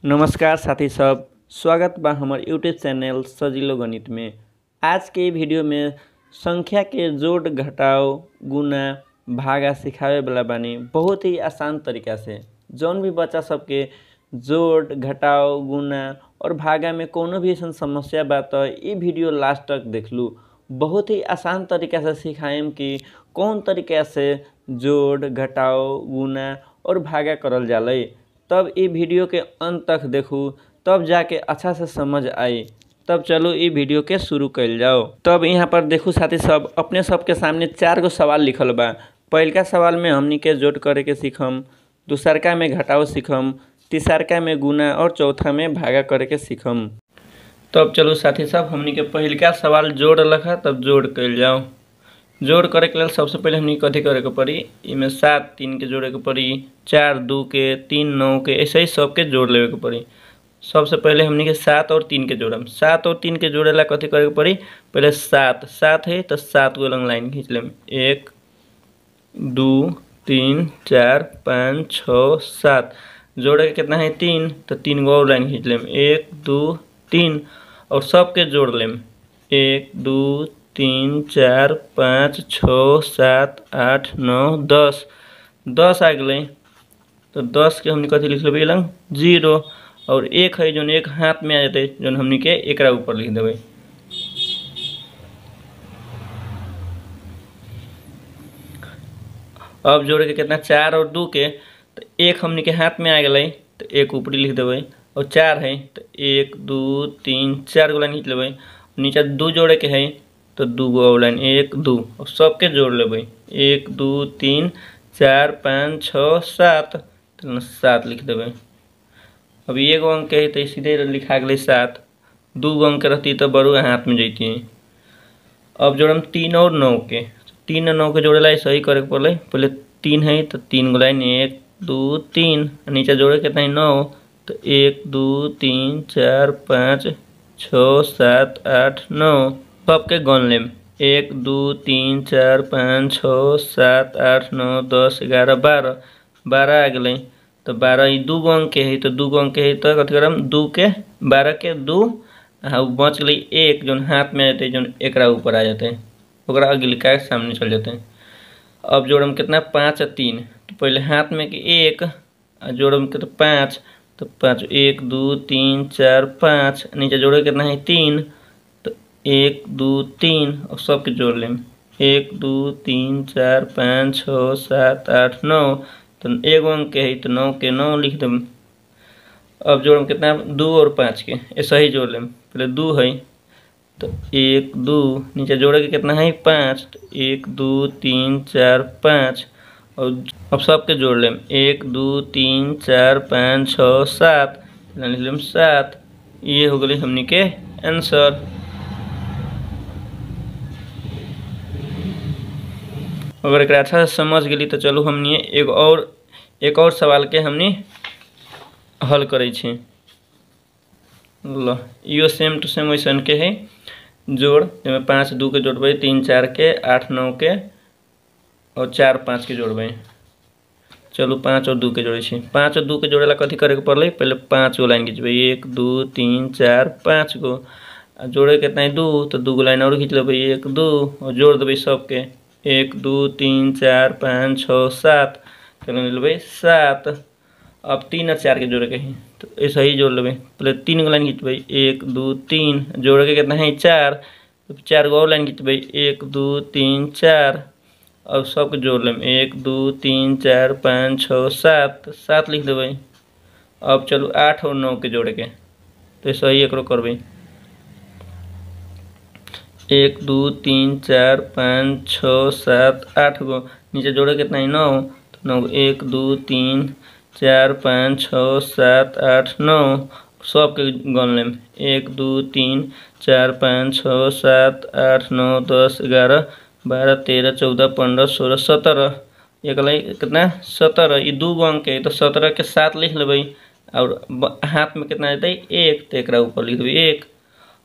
नमस्कार साथी सब, स्वागत बा हमार यूट्यूब चैनल सजिलो गणित में। आज के वीडियो में संख्या के जोड़ घटाव गुना भागा सिखावे वाला बानी बहुत ही आसान तरीका से। जौन भी बच्चा सबके जोड़ घटाव गुना और भागा में कोनो भी ऐसा समस्या बा तो ये वीडियो लास्ट तक देख लू। बहुत ही आसान तरीका से सिखाएम कि कौन तरीका से जोड़ घटाव गुना और भागा करल जाले। तब ये वीडियो के अंत तक देखू, तब जाके अच्छा से समझ आई। तब चलो ये वीडियो के शुरू कल जाओ। तब यहाँ पर देखू साथी सब, अपने सबके सामने 4 गो सवाल लिखल बा। पहलका सवाल में हमनी के जोड़ करे के सीखम, दूसरका में घटाव सीखम, तीसरका में गुना और चौथा में भागा करे के सीखम। तब चलो साथी सब, हमनी के पहलका सवाल जोड़ लखा, तब जोड़ कल जाओ। जोड़ करे के लिए सबसे पहले हमनी कथी करे के पड़ी, इमें 7 3 के जोड़े के पड़ी, 4 2 के, 3 9 के, ऐसे ही सबके जोड़ लेवे के पड़ी। सबसे पहले हमनी के 7 और 3 के जोड़म। 7 और 3 के जोड़े ला कथी करे के पड़ी, पहले 7 है तो 7 गो लाइन खींच लेम। 1 2 3 4 5 6 7। जोड़े के कितना है 3, तो 3 गो और लाइन खींच लेम। 1 2 3 और सबके जोड़ लेम। 1 2 3 4 5 6 7 8 9 10 10 आ गए। तो 10 के हमने कथी लिख लेबै लंग 0 और 1 है जो एक हाथ में आ जाते, जो हमने के एकरा ऊपर लिख देबै। अब जोड़े के कितना 4 और 2 के, तो 1 हमने के हाथ में आ गए तो 1 ऊपरी लिख देबै, और 4 है तो 1 2 3 4 गो लाइन खींच लेबै। नीचे 2 जोड़े के है तो 2 गो और लाइन 1 2 और सबके जोड़ लेबै। 1 2 3 4 5 6 7 तो 7 लिख देबै। अब 1 अंक के है तो सीधे लिखा गए 7। 2 अंक के रहती तो बड़ू हाथ में जैती। अब जोड़म 3 और 9 के। 3 और 9 के जोड़े ला सही करे पड़े। पहले 3 है तो 3 गो लाइन 1 2 3, नीचे जोड़े कितना है 9, तो 1 2 3 4 5 6 7 8 9 सबके गन लेम। 1 2 3 4 5 6 7 8 9 10 11 12 12 आ गए। तो 12 ये 2 अंक के है, तो 2 अंक के है तो कथी करम 2 के 12 के 2 बच गई 1 जो हाथ में आते, जो एकरा ऊपर आ जाते, ओकरा अगिलका के सामने चल जाते। अब जोड़म कितना 5 और 3, तो पहले हाथ में के 1 जोड़म के तो 5, तो 5 1 2 3 4 5, नीचे जोड़े कितना है 3, तो 1 2 3 और सबके जोड़ लें। 1 2 3 4 5 6 7 8 9, तो 1 अंक के है तो 9 के 9 लिख दें। अब जोड़म कितना 2 और 5 के, ऐसा ही जोड़ लें। पहले 2 है तो 1 2, नीचे जोड़े के कितना है 5, तो 1 2 3 4 5 और अब सबके जोड़ लें। 1 2 3 4 5 6 7 लिख लें 7। ये हो गई हमनी के आंसर। अगर एक अच्छा से समझ गई तो चलो हमने एक और सवाल के हमने हल करे छी। लो यो सेम टू सेम वैसन के है जोड़, जिसमें 5 2 के जोड़बे, 3 4 के, 8 9 के और 4 5 के जोड़बे। चलो 5 और 2 के जोड़े छी। 5 और 2 के जोड़े ला कथी करे के पड़ले, पहले 5 गो लाइन खींचबे। 1 2 3 4 5 गो। जोड़े कितना है 2, तो 2 गो लाइन और खींच लेबै 1 2 और जोड़ देबै सबके। 1 2 3 4 5 6 7, चलो लेबै 7। अब 3 और 4 के जोड़े के है तो ऐसा ही जोड़ लेबै। पहले 3 गो लाइन खींचबै 1 2 3, जोड़े के कितना है 4, तो 4 गो और लाइन खींचबै 1 2 3 4 और सबके जोड़ लें। 1 2 3 4 5 6 7 7 लिख देबै। अब चलो 8 और 9 के जोड़े के, तो ऐसा ही एक करबै। 1 2 3 4 5 6 7 8 गो, नीचे जोड़े कितना है 9, तो 9 1 2 3 4 5 6 7 8 9 सबके गन लें। 1 2 3 4 5 6 7 8 9 10 11 12 13 14 15 16 17, एक कितना 17। ये 2 अंक है तो 17 के 7 लिख लेबै और हाथ में कितना आते 1, तो एक ऊपर लिख देबै 1।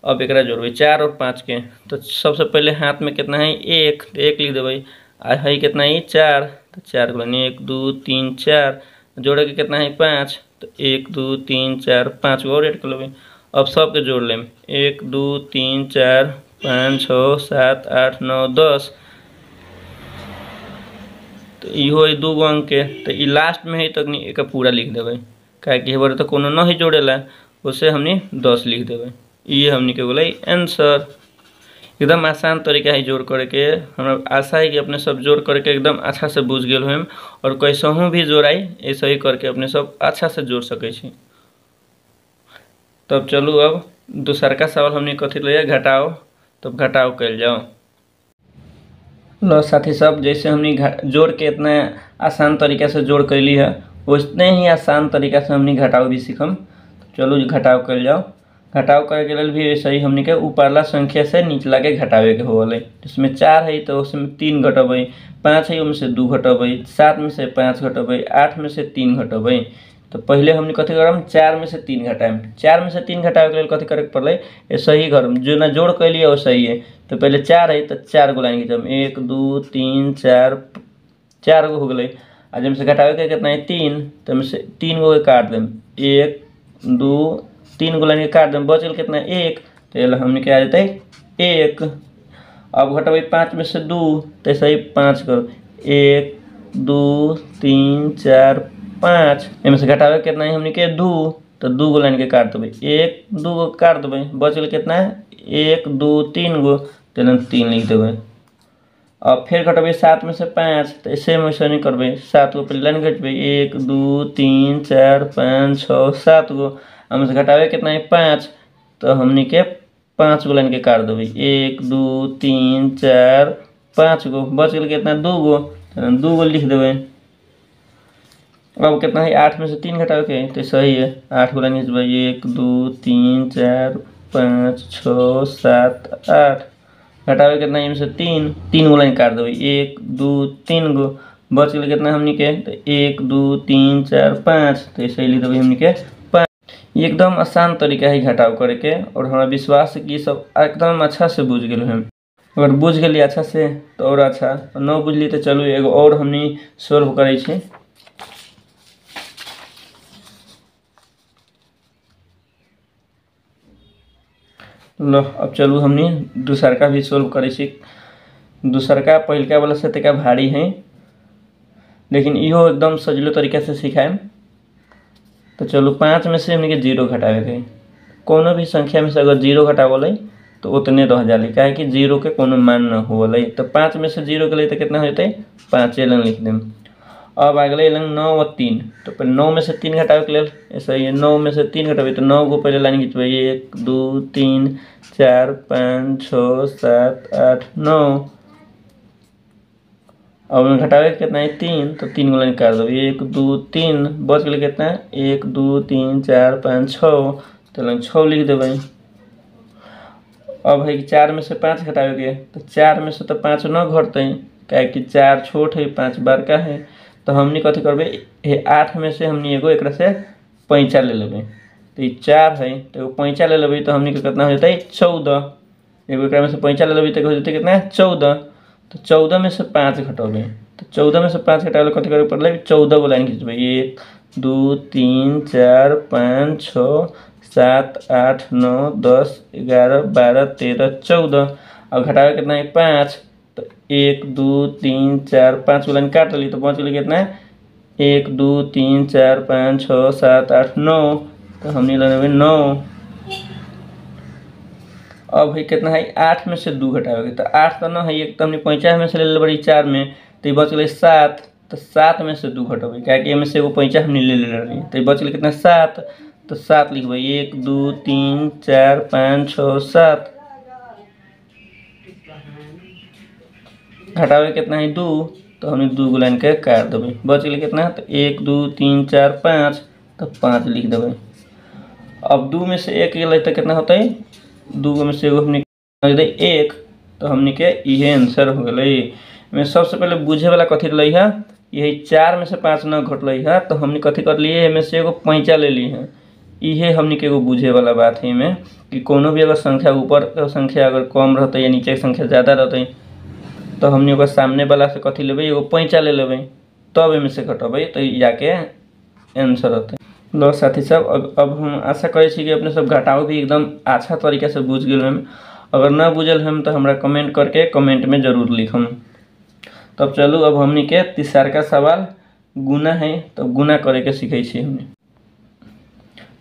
अब एक जोड़बै 4 और 5 के, तो सबसे पहले हाथ में कितना है 1, तो 1 लिख देबै। आ है कितना है 4, तो 4 को 1 2 3 4, जोड़े के कितना है 5, तो 1 2 3 4 5 गो और ऐड कर लेबै। अब सबके जोड़ लेम 1 2 3 4 5 6 7 8 9 10। तो इहो 2 गो अंक के, तो ई लास्ट में है तक एक पूरा लिख देबै, काहे कि बार तो कोनो नहीं जोड़ेला, उससे हमने 10 लिख देबै। ये हमने के बोले आंसर। एकदम आसान तरीका है जोड़ करे के। हमरा आशा है कि अपने सब जोड़ करके एकदम अच्छा से बुझ गेल होम, और कैसहू भी जोड़ाई ऐसे ही करके अपने सब अच्छा से जोड़ सके छी। तब चलू अब दूसर का सवाल हमने कथी लिया, घटाओ। तब घटाओ कल जाओ। लो साथी सब, जैसे हमने जोड़ के इतना आसान तरीका से जोड़ कैली है, उतने ही आसान तरीका से हमने घटाओ भी सीखम। तो चलो घटाओ कल जाओ। घटाव करे के लिए भी वैसे ही हमने के ऊपरला संख्या से निचला के घटावे के होले। इसमें 4 है तो उसमें 3 घटबै, 5 है उसमें से 2 घटबै, 7 में से 5 घटबै, 8 में से 3 घटबै। तो पहले हमने कथी करम, 4 में से 3 घटाएम। 4 में से 3 घटावे के लिए कथी करे के पड़ले, ऐसे ही करम जो ना जोड़ कैलिए वैसे ही है। तो पहले 4 है तो 4 गो लाइन खींचम, 1 2 3 4, 4 गो हो गए। आज में से घटावे के कितना है 3, तो में से 3 गो के काट देम, 1 2 3 गो लाइन के काट देम, बचल कितना 1। तो हमने क्या आ जाता है 1। अब घटबै 5 में से 2, तो सही 5 करो, 1 2 3 4 5। इनमें से घटावे कितना है हमने के 2, तो 2 गो लाइन के काट देबै, 1 2 गो काट देबै, बचल कितना है 1 2 3 गो, तो 3 लिख देबै। अब फिर घटबै 7 में से 5, तो सेम वैसे नहीं करबै, 7 गो पहले लाइन घटबै, 1 2 3 4 5 6 7 गो। हम से घटावे कितना है 5, तो हमने के 5 गो लाइन के काट देबै, 1 2 3 4 5 गो, बच गल कितना 2 गो, तो 2 गो लिख देबै। अब कितना है 8 में से 3 घटावे के, तो सही है 8 गो लाइन खींचबै, 1 2 3 4 5 6 7 8। घटावे कितना है से 3 गो लाइन काट देबै, 1 2 3 गो, बच गल कितना हमने के, तो 1 2 3 4 5, तो ऐसे ही लिख देबै हमने के 5। ये एकदम आसान तरीका है घटाव करे के, और हमारा विश्वास है कि सब एकदम अच्छा से बुझ गए हम। अगर बुझ गए अच्छा से तो और अच्छा, न बुझली तो चलो एगो और हमने सोल्व करे छी। लो अब चलू हमने दूसर का भी सोल्व करे छी। दूसर का पहलका वाला से तका भारी है, लेकिन इहो एकदम सजलो तरीका से सिखाएम। तो चलो 5 में से हमने के 0 घटावे के, कोनो भी संख्या में से अगर 0 घटावल तो उतने रह जाले, काहे कि 0 के कोनो मान न होवल। तो 5 में से 0 के लिए तो कितना होते 5 लन लिख देम। अब आ गए 9 और 3, तो पहले 9 में से 3 घटावे के लिए ऐसा ही 9 में से 3 घटावे, तो 9 को पहले लाइन खींचबै, 1 2 3 4 5 6 7 8 9। अब घटावे कितना है 3, तो 3 गो लाइन काट दो, 1 2 3, बच गए कितना 1 2 3 4 5 6, तो लाइन 6 लिख देबै। अब है कि 4 में से 5 घटावे के, तो 4 में से तो 5 न घटते, काहे कि 4 छोट है 5 बड़का है। तो हमने कथी करबे 8 में से हमने एगो एक से पैंचा ले लेबै, तो ये 4 है तो एगो पैंचा ले लेबै, तो हमने कितना हो जाता है 14। एगो एक में से पैंचा ले लेबै तो हो जाता है कितना 14। तो 14 में से 5 घटबै, तो 14 में से 5 घटावे कथी करे पड़ले 14 गो लाइन खींचबै, 1 2 3 4 5 6 7 8 9 10 11 12 13 14। अब घटावे कितना है 5, तो 1 2 3 4 5 गो लाइन काट ली, तो बच गई कितना 1 2 3 4 5 6 7 8 9, तो हमने लेने 9। अब है कितना है 8 में से 2 घटावे के, तो 8 तो ना है एक, तो हमने 50 में से ले ले बड़ी 4 में, तो बच गए 7। तो 7 में से 2 घटबै, क्या कि में से एगो 50 हमने ले रही, तो बच गए कितना 7। तो 7 लिखबै, 1 2 3 4 5 6 7। घटावे कितना है 2, तो हमने 2 गो लाइन के काट देबै, बच गए कितना, तो 1 2 3 4 5, तो 5 लिख देबै। अब 2 में से 1 गए तो कितना होता है 2 में से एगो हमने 1, तो हमने के इहे आंसर हो गए। में सबसे पहले बुझे वाला कथी रही है, यही 4 में से 5 न घटल है, तो हमने कथी कर लिए में से एगो पैंचा ले ली है। इहे हमने के एगो बुझे वाला बात है में, कि कोनो भी अगर संख्या ऊपर संख्या अगर कम रहते या नीचे संख्या ज़्यादा रहते, तो हमने ओकर सामने वाला से कथी लेबै एगो पैंचा ले लेबै, तब में से घटबै, तो जाके आंसर होते। लो साथी सब अब हम आशा करे छी कि अपने सब घटाव भी एकदम अच्छा तरीका से बुझ गए हम। अगर ना बुझल हम तो हमरा कमेंट करके कमेंट में जरूर लिखम। तब चलू अब हमनी के तीसरा का सवाल गुना है तो गुना करे के सीखे छी हमने।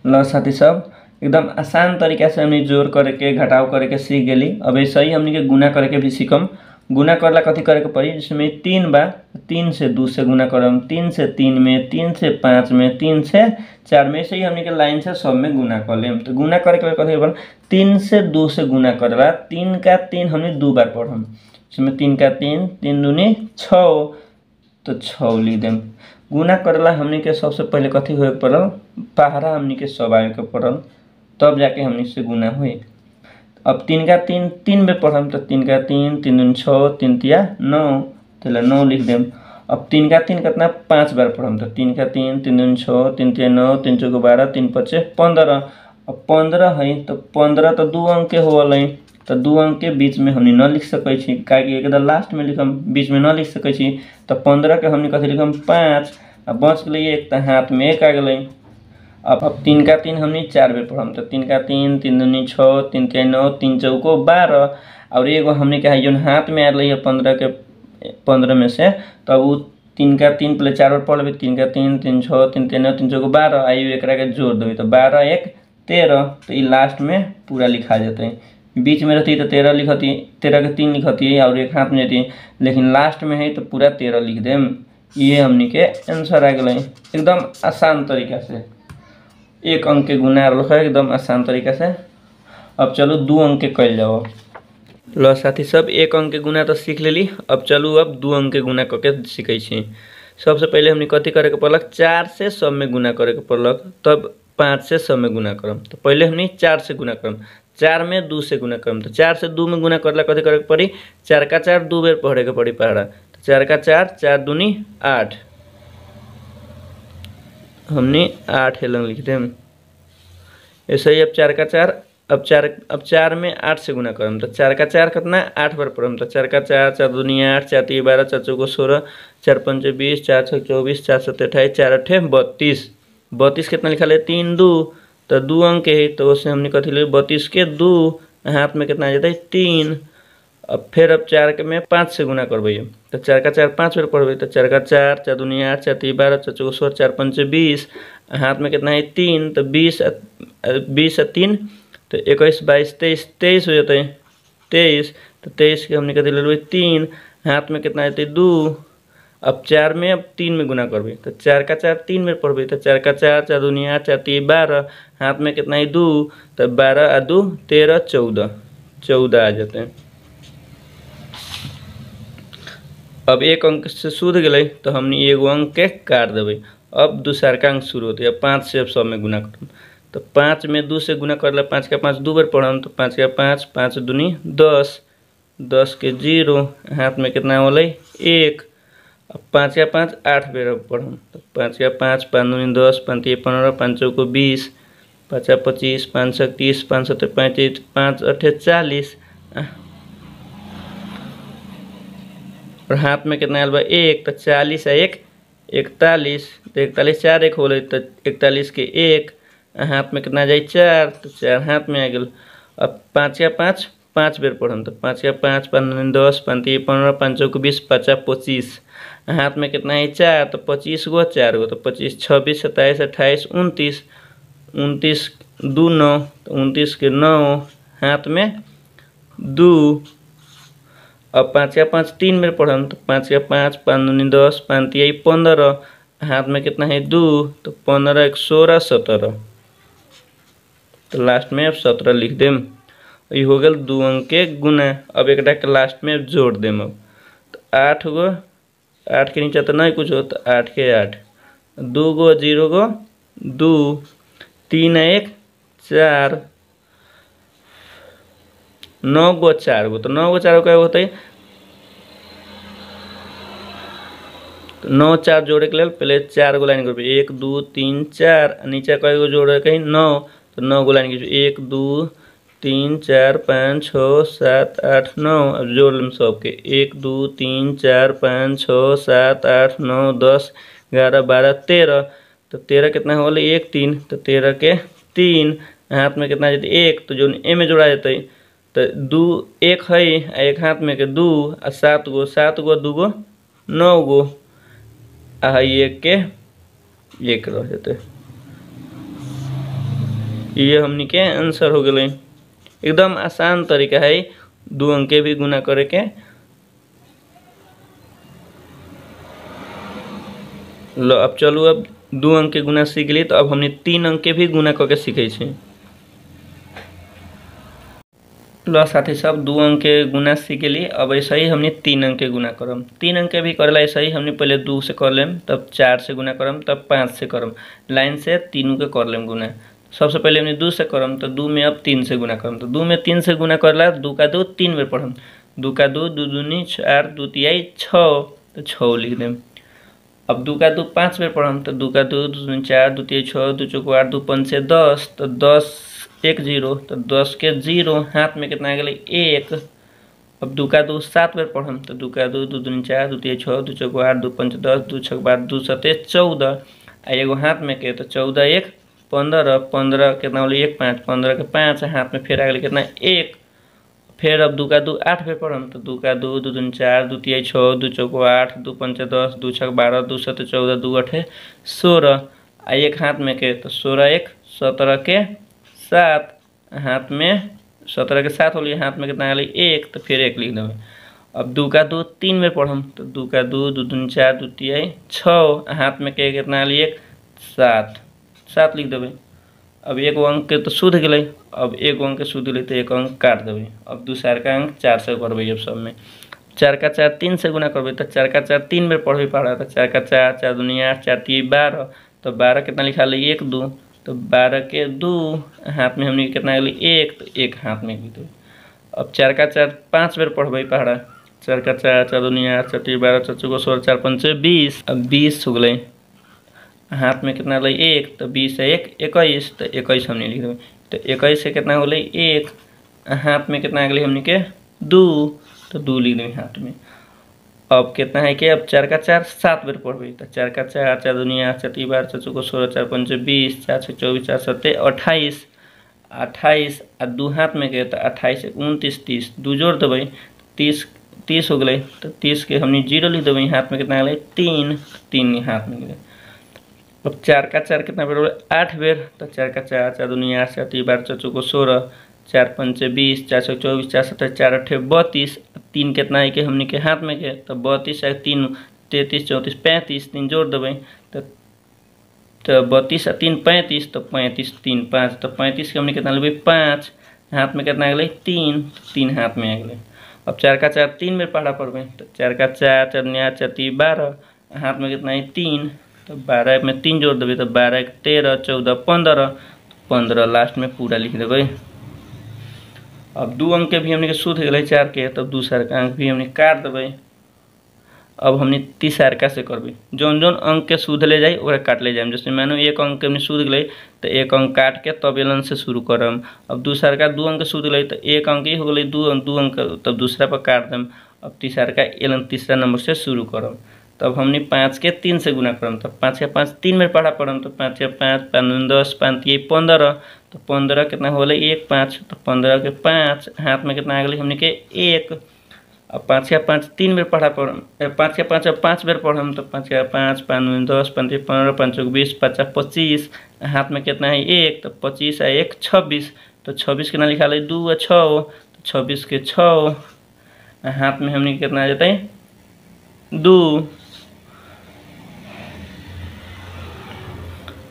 लो साथी सब एकदम आसान तरीका से हमने जोड़ करे के घटाव करे के सीख गेली। अब ऐसे ही हमनी के गुना करे के भी सीखम। गुना करला कथी करे के पड़ी, जिसमें 3 बा 3 से 2 से गुना करम, 3 से 3 में, 3 से 5 में, 3 से 4 में, से ही हमनी के लाइन से सब में गुना कर लेम। तो गुना करे के कथी बन 3 से 2 से गुना करला 3 का 3 हमने 2 बार पढ़म। इसमें 3 का 3 3 दूनी 6 तो 6 लिख देम। गुना करला हमनी के सबसे पहले कथी होए के पड़ल, पहाड़ा हमनी के सब आवे के पड़ल, तब जाके हमनी से गुना हुई। अब 3 का 3 3 में पढ़म तो 3 का 3 3 दूनी 6 3 तिया 9 तो 9 लिख देम। अब 3 का 3 कितना 5 बार पढ़म तो 3 का 3 3 दूनी 6 3 तिया 9 3 चौक 12 3 पचे 15। अब 15 है तो 15 तो 2 अंक के होल है, तो 2 अंक के बीच में हमनी न लिख सकै छी, काहे एकदम लास्ट में लिखम, बीच में न लिख सकै छी। तो 15 के हमनी कथी लिखम 5। अब बच गई 1 तो हाथ में 1 आ गई। अब 3 का 3 हमनी 4 बेर पढ़म तो 3 का 3 3 दूनी 6 3 तिया 9 3 चौक 12 और एगो हमनी के जो हाथ में आ रही है 15 में से, तब वो 3 का 3 पहले 4 बार पढ़ लेबे, 3 का 3 3 6 3 तिया 9 3 चौक 12 आइयो एकरा के जोड़ देबे तो 12 1 13 तो ये लास्ट में पूरा लिखा जाते। बीच में रहती तो 13 लिखती, 13 के 3 लिखती और एक हाथ में रहती, लेकिन लास्ट में है तो पूरा 13 लिख देम। ये हमनी के आंसर आ गए एकदम आसान तरीका से। 1 अंक के गुना है एकदम आसान तरीका से। अब चलो 2 अंक के कल जाओ। लो साथी सब 1 अंक के गुना तो सीख लेली। अब चलू अब 2 अंक के गुना करके सीखे छी। सबसे पहले हमने कथी करे के पड़लक 4 से सब में गुना करे के पड़लक, तब 5 से सब में गुना करम। तो पहले हमने 4 से गुना करम, 4 में 2 से गुना करम। तो 4 से 2 में गुना करला कथी करे के पड़ी 4 का 4 2 बेर पढ़े के पड़ी पहाड़ा। तो 4 का 4 4 दूनी 8 हमने 8 हेलन लिख देम। ऐसे ही अब 4 का 4 अब 4 में 8 से गुना करम तो 4 का 4 कितना 8 बार पढ़म। तो 4 का 4 4 दूनी 8 4 तिया 12 4 चौको 16 4 पंचे 20 4 छः 24 4 7 28 4 8 32 32 कितना लिखा है 3 2 तो 2 अंक है, तो उससे हमने कथी ले 32 के 2 हाथ में कितना आ जाता है 3। अब फिर अब 4 के में 5 से गुना करबे तो 4 का 4 5 बार पढ़बे तो 4 का 4 4 दूनी 8 4 तिया 12 4 चौको 16 4 पंचे 20 हाथ में कितना है 3 तो 20 और 3 तो 21 22 23 23 हो जाता है 23। तो 23 के हमने कथी ले लेबे 3 हाथ में कितना आते 2। अब 4 में अब 3 में गुना करबे तो 4 का 4 3 में पढ़बे तो 4 का 4 4 दूनी 8 4 तिया 12 हाथ में कितना है 2 तो 12 और 2 13 14 आ जाते हैं। अब 1 अंक से शुद्ध गए तो हमने 1 अंक के काट देवे। अब दूसरा का अंक शुरू होते है 5 से अब सब में गुना करम तो 5 में 2 से गुना करला 5 का 5 2 बार पढ़म तो 5 का 5 5 दूनी 10 10 के 0 हाथ में कितना होले 1। अब 5 का 5 8 बेर पढ़म तो 5 का 5 5 दूनी 10 5 तिया 15 5 चौको 20 5 का 25 5 7 30 5 7 35 5 8 40 और हाथ में कितना आल बा 1 तो 40 है 1 41 तो 41 4 1 होले तो 41 के 1 हाथ में कितना जाए 4 तो 4 हाथ में आ गल। अब 5 का 5 5 बेर पढ़म तो 5 का 5 5 दूनी 10 5 तिया 15 5 चौको 20 5 का 25 हाथ में कितना है 4 तो 25 गो 4 गो तो 25 26 27 28 29 29 2 9 तो 29 के 9 हाथ में 2। अब 5 का 5 3 बेर पढ़म तो 5 का 5 5 दूनी 10 5 तिया 15 हाथ में कितना है 2 तो 15 1 16 17 तो लास्ट में अब 17 लिख देम। ये हो गल 2 अंक के गुना। अब एक के लास्ट में जोड़ देम। अब तो 8 गो 8 के नीचे तो नहीं कुछ हो तो 8 के 8 2 गो 0 गो 2 3 1 4 9 गो 4 गो तो 9 गो 4 गो क्या होता है तो 9 4 जोड़े के लिए पहले 4 गो लाइन कर 1 2 3 4 नीचे कई गो जोड़े कहीं 9 तो 9 गो लाइन 1 2 3 4 5 6 7 8 9 अब जोड़ लें सबके 1 2 3 4 5 6 7 8 9 10 11 12 13 तो 13 कितना होल 1 3, तो 13 के 3 हाथ में कितना जते 1, तो जो ए में जोड़ा जाते तो 2 1 है, एक हाथ में के 2 आ 7 गो 7 गो 2 गो 9 गो आ एक के 1 रह जाते। ये हमनी के आंसर हो गए। एकदम आसान तरीका है 2 अंक के भी गुना करे के। लो अब चलू, अब 2 अंक के गुना सीख ली, तो अब हमने 3 अंक के भी गुना करके सीखे छे। लो साथी सब 2 अंक के गुना सीख ली। अब ऐसा ही हमने 3 अंक के गुना करम। 3 अंक के भी करला ऐसा ही हमने पहले 2 से कर लेम, तब 4 से गुना करम, तब 5 से करम, लाइन से तीनों के कर लेम गुना। सबसे पहले हमने 2 से करम, तो 2 में अब 3 से गुना करम, तो 2 में 3 से गुना करला 2 का 2 3 बेर पढ़म, 2 का 2 2 दूनी 4 2 तिहाई 6, तो 6 लिख देम। अब 2 का 2 5 बेर पढ़म, तो 2 का 2 2 दूनी 4 2 तिहाई 6 2 चौको 8 2 5 से 10, तो 10 1 0, तो 10 के 0 हाथ में कितना आ गया 1। अब 2 का 2 7 बेर पढ़म, तो 2 का 2 2 दूनी 4 2 तिहाई 6 2 चौको 8 2 5 10 2 6 12 2 7 14 आ एगो हाथ में के, तो 14 1 15 15 कितना होली 1 5 15 के 5 हाथ में फिर आ गया कितना 1। फिर अब 2 का 2 8 पे पढ़म, तो 2 का 2 2 दूनी 4 2 तिहाई 6 2 चौको 8 2 5 10 2 6 12 2 7 14 2 8 16 आ एक हाथ में के, तो 16 1 17 के 7 हाथ में 17 के 7 होली हाथ में कितना आ गया 1, तो फिर 1 लिख देवे। अब 2 का 2 3 में पढ़म, तो 2 का 2 2 दूनी 4 2 तिहाई 6 हाथ में के कितना आ गया 1 7 7 लिख देवे। अब एक अंक के तो शुद्ध गए, अब एक अंक के शुद्ध गए तो एक अंक काट देवे। अब दूसरा का अंक 4 से करबे। अब सब में 4 का 4 3 से गुना करबे, तो 4 का 4 3 बेर पढ़बे पड़ा, तो 4 का 4 4 दूनी 8 4 तिहाई 12, तो 12 कितना लिखा ले 1 2, तो 12 के 2 हाथ में हमने कितना गया 1, तो 1 हाथ में लिख देवे। अब 4 का 4 5 बेर पढ़बे पड़ा, 4 का 4 4 दूनी 8 4 तिहाई 12 4 चौको 16 4 5 20, अब 20 हो गए हाथ में कितना ले 1, तो 20 से 1 21, तो 21 हमने लिख देवे। तो 21 से कितना होले 1 हाथ में कितना अगले हमने के 2, तो 2 लिख देवे हाथ में। अब कितना है कि अब 4 का 4 7 बेर पढ़बे, तो 4 का 4 4 दूनी 8 4 तिहाई 12 4 चौको 16 4 5 20 4 6 24 4 7 28 28 आ 2 हाथ में के, तो 28 29 30 2 जोड़ देवे 30 30 हो गए, तो 30 के हमने 0 लिख देवे। हाथ में कितना गया 3 3 हाथ में। अब 4 का 4 कितना बेर 8 बेर, तो 4 का 4 4 दूनी 8 4 तिहाई 12 4 चौको 16 4 5 20 4 6 24 4 7 4 8 32 3 कितना है कि हमने के हाथ में के, तो 32 है 3 33 34 35 3 जोड़ देवे, तो 32 3 35, तो 35 3 5, तो 35 के हमने कितना लेवे 5 हाथ में कितना गए 3 3 हाथ में आ गए। अब 4 का 4 3 बेर पढ़ा पड़बे, तो 4 का 4 4 दूनी 8 4 तिहाई 12 हाथ में कितना है 3, तो 12 में 3 जोड़ देवे, तो 12 13 14 15 15 लास्ट में पूरा लिख देवे। अब 2 अंक के भी हमने के शुद्ध गए 4 के, तब दूसरा का अंक भी हमने काट देवे। अब हमने तीसरका से करबे, जौन जौन अंक के शुद्ध ले जाए ओकरा काट ले जाए। जैसे मानो 1 अंक के हमने शुद्ध गए तो 1 अंक काट के तब एलन से शुरू करम। अब दूसरा का 2 अंक शुद्ध गए तो 1 अंक ही हो गए 2 अंक तब दूसरा पर काट देम। अब तीसरा का एलन तीसरा नंबर से शुरू करम। तब हमने 5 के 3 से गुना करम, तब 5 के 5 3 में पढ़ा पड़म, तो 5 के 5 5 10 5 15, तो 15 कितना हो गए 1 5, तो 15 के 5 हाथ में कितना आ गए हमने के 1। अब 5 के 5 3 बेर पढ़ा पड़म, 5 के 5 5 बेर पढ़म, तो 5 के 5 5 10 5 15 5 20 5 25 हाथ में कितना है 1, तो 25 है 1 26, तो 26 कितना लिखा है 2 6, तो 26 के 6 हाथ में हमने कितना आ जाता है 2।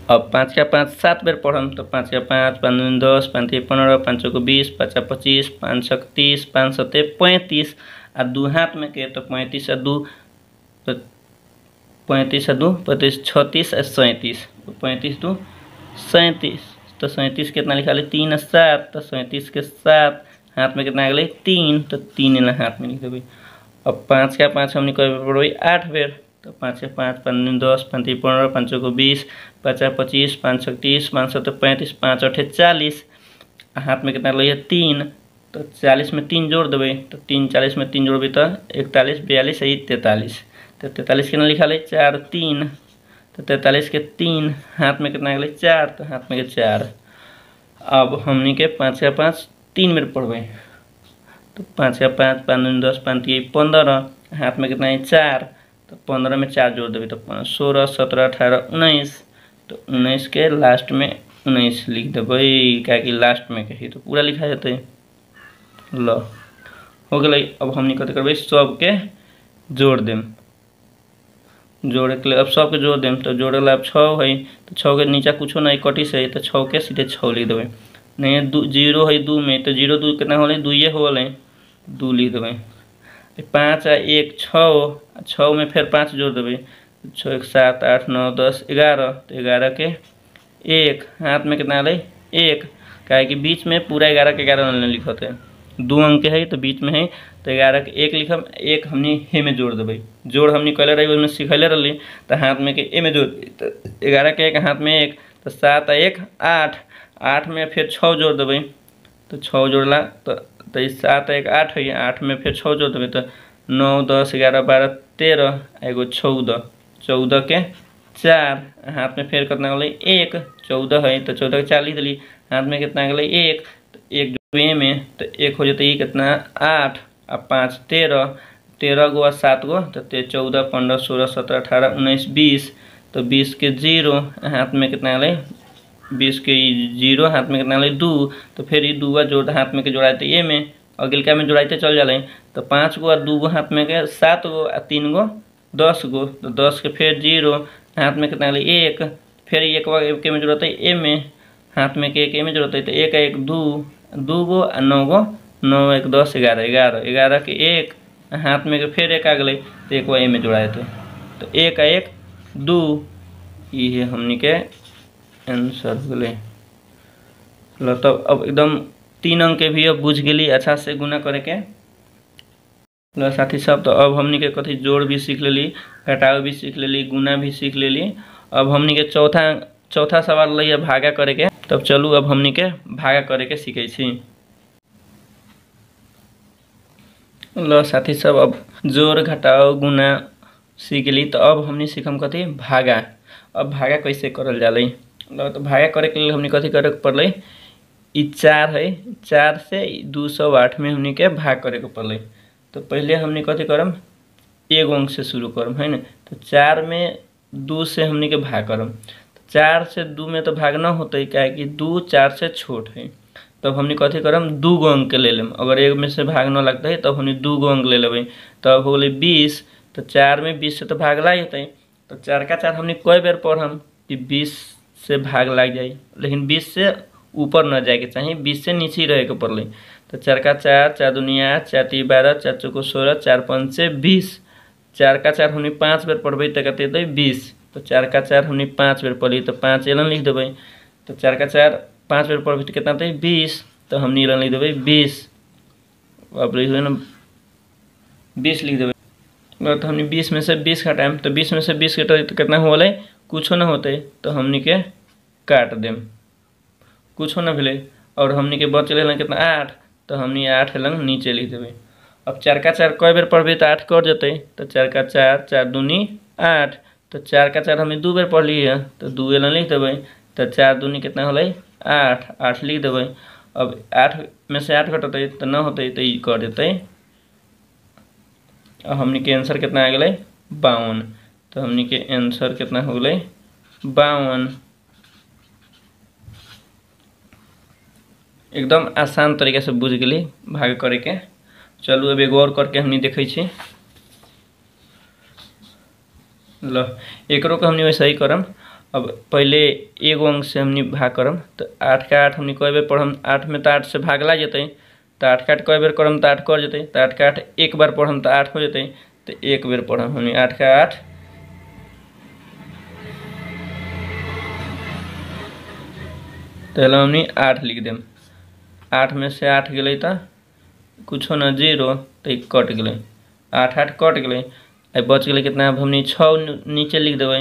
अब 5 के 5 7 बेर पढ़म, तो 5 के 5 5 10 5 15 5 20 5 25 5 30 5 35 आ 2 हाथ में के, तो 35 2 35 2 35 36 और 37, तो 35 2 37, तो 37 कितना लिखा है 3 7, तो 37 के 7 हाथ में कितना आ गया 3, तो 3 एना हाथ में लिख देवे। अब 5 के 5 हमने पढ़े 8 बेर, तो 5 के 5 5 10 5 15 5 20 5 25 5 30 5 35 5 8 40 हाथ में कितना लगे 3, तो 40 में 3 जोड़ देवे, तो 3 40 में 3 जोड़बे तो 41 42 43, तो 43 कितना लिखा है 4 3, तो 43 के 3 हाथ में कितना गए 4, तो हाथ में के 4। अब हमनी के 5 का 5 3 में पढ़बे, तो 5 का 5 5 दूनी 10 5 3 15, हाथ में कितना है 4, तो 15 में 4 जोड़ देवे तो 16 17 18 19, तो 19 के लास्ट में 19 लिख देवे, क्या कि लास्ट में कही तो पूरा लिखा जाते लो हो गए। अब हमनी कथी करबे सबके जोड़ देम, जोड़े के लिए अब सबके जोड़ देम, तो जोड़े ला अब 6 है तो 6 के नीचे कुछो नहीं कटी से तो 6 के सीधे 6 लिख देवे। नहीं 0 है 2 में तो 0 2 कितना होले 2 ये होले 2 लिख देवे। 5 और 1 6, 6 में फिर 5 जोड़ देवे, 6 1 7 8 9 10 11, तो 11 के 1 हाथ में कितना ले 1, क्या कि बीच में पूरा 11 के 11 लिखते हैं, 2 अंक है तो बीच में है तो 11 के 1 लिखम, 1 हमनी हे में जोड़ देवे। जोड़ हमनी कहले रही उसमें सिखले रही तो हाथ में के ए में जोड़, तो 11 के 1 हाथ में 1, तो 7 1 8, 8 में फिर 6 जोड़ देवे, तो 6 जोड़ला तो 7 1 8 है, 8 में फिर 6 जोड़ देवे तो 9 10 11 12 13 एगो 14, 14 के 4 हाथ में फिर कितना गए 1, 14 है तो 14 के 4 लिख दिली, हाथ में कितना गए 1, तो 1 जोड़े में तो 1 हो जाते कितना 8 और 5 13, 13 गो और 7 गो तो 14 15 16 17 18 19 20, तो 20 के 0 हाथ में कितना गए 20 के 0 हाथ में कितना गए 2, तो फिर ये 2 जोड़ हाथ में के जोड़ाते ये में और गिलका में जोड़ाते चल जाए, तो 5 गो और 2 गो हाथ में के 7 गो और 3 गो 10 गो, तो 10 के फिर 0 हाथ में कितना गए 1, फिर 1 के में जोड़ते ए में हाथ में के 1 में जोड़ते तो 1 1 2 2 गो और 9 गो 9 1 10 11 11, 11 के 1 हाथ में के फिर 1 आ गए तो 1 ए में जोड़ा देते, तो 1 1 2, ये हमनी के आंसर हो गए। लो तो अब एकदम 3 अंक के भी अब बुझ गई अच्छा से गुना करे के। लो साथी सब, तो अब हमनी के कथी जोड़ भी सीख लेली, घटाव भी सीख लेली, गुना भी सीख लेली। अब हमनी के चौथा सवाल रही भागा करे के, तब चलू अब हमनी के भागा करे के सीखे छी। लो साथी सब, अब जोड़ घटाव गुना सीख ली, तो अब हमनी सीखम कथी भागा। अब भागा कैसे करल जाले, तो भागा करे के लिए हमनी कथी करे के पड़े, 4 है 4 से 208 में हमनी के भाग करे के पड़े, तो पहले हमनी कथी करम 1 अंक से शुरू करम है ना, तो 4 में 2 से हमनी के भाग करम, तो 4 से 2 में तो भाग ना होते क्या कि 2 4 से छोट है, तब हमनी कथी करम 2 गो अंक के ले लेम, अगर 1 में से भाग ना लगता है तब हमनी 2 गो अंक ले लेवे, तब हो गए 20, तो 4 में 20 से तो भाग ला जाते, तो 4 का 4 हमनी कई बार पढ़म कि 20 से भाग लग जाए, लेकिन 20 से ऊपर न जाए के चाहिए, 20 से नीचे ही रहे के पड़े, तो 4 का 4 4 दूनी 8 4 3 12 4 चौको 16 4 5 से 20, 4 का 4 हमनी 5 बार पढ़बे तो कहते 20, तो 4 का 4 हमनी 5 बार पढ़ी तो 5 एलन लिख देवे, तो 4 का 4 5 बार पढ़बे तो कितना होता है 20, तो हमनी एलन लिख देवे 20, अब लिख देवे ना 20 लिख देवे, तो हमनी 20 में से 20 घटाएम, तो 20 में से 20 घटाए तो कितना होले कुछ ना होते, तो हमनी के काट देम, कुछ ना भेले, और हमनी के बच रहे कितना 8, तो हमनी 8 लंग नीचे लिख देवे। अब 4 का 4 कई बार पढ़बे तो 8 कट जाते, तो 4 का 4 4 दूनी 8, तो 4 का 4 हमने 2 बार पढ़ ली है तो 2 एलन लिख देवे, तो 4 दूनी कितना होले 8 8 लिख देवे। अब 8 में से 8 घटते तो ना होते तो ये कर देते, अब हमनी के आंसर कितना आ गए 52, तो हमनी के आंसर कितना हो गए 52। एकदम आसान तरीके से बुझ गई भाग करे के। चलू अब एगो और करके हमनी देखे छी। लो एकरो के हमनी वैसे ही करम। अब पहले 1 अंक से हमनी भाग करम, तो 8 का 8 हमनी कई बार पढ़म, 8 में तो 8 से भागला जते, तो 8 का 8 कई बार करम तो 8 कर जते, तो 8 का 8 1 बार पढ़म तो 8 हो जते, तो 1 बार पढ़म हमनी 8 का 8, तो हमनी 8 लिख देम, 8 में से 8 गए तो कुछ ना 0, तो कट गए, 8 8 कट गए, बच गए कितना, अब हमनी 6 नीचे लिख देवे।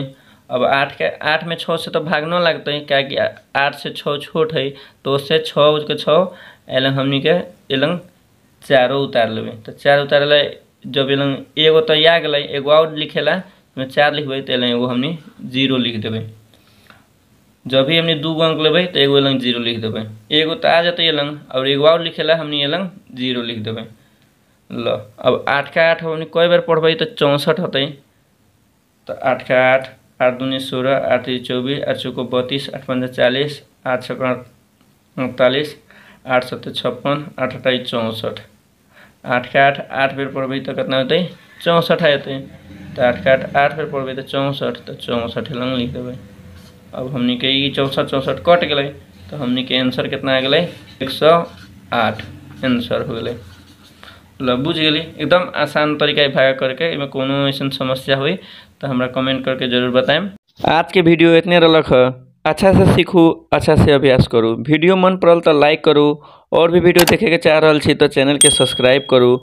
अब 8 में 6 से तो भाग न लगते हैं, क्या कि 8 से 6 छोट है, तो उससे 6 के 6 एलंग हमनी के एलंग 4 उतार लेवे, तो 4 उतार ले, जब एलंग एगो तो आ गए, एगो और लिखेला में 4 लिखबै तो एगो हमनी 0 लिख देबै। जब भी हमनी 2 गो अंक लेबै तो एगो लंग 0 लिख देबै। एगो तो आ जाते लंग और एगो और लिखेला हमनी लंग 0 लिख देबै। ल अब 8 का 8 हमनी कई बार पढ़बै तो 64 होतै। तो 8 का 8, 8 दूनी 16, 8 तीन 24, 8 चौको 32, 8 पंजा 40, 8 छक्का 48, 8 सत्ते 56, 8 अठाई 64। 8 का 8 8 बेर पढ़बै तो कितना होतै 64 आते। तो 8 का 8 8 बेर पढ़बै तो 64, तो 64 लंग लिख देबै। अब हमनी के 64 64 कट गए तो हमनी के आंसर कितना आ गए 108 आंसर हो गए। ल बुझ गली एकदम आसान तरीका है भागा करके। इमें कोनो ऐसा समस्या हुई तो हमरा कमेंट करके जरूर बताएं। आज के वीडियो इतने रलक है। अच्छा से सीखू, अच्छा से अभ्यास करू। वीडियो मन पड़ल तो लाइक करू और भी वीडियो देखे के चाह रहल छी तो चैनल के सब्सक्राइब करू।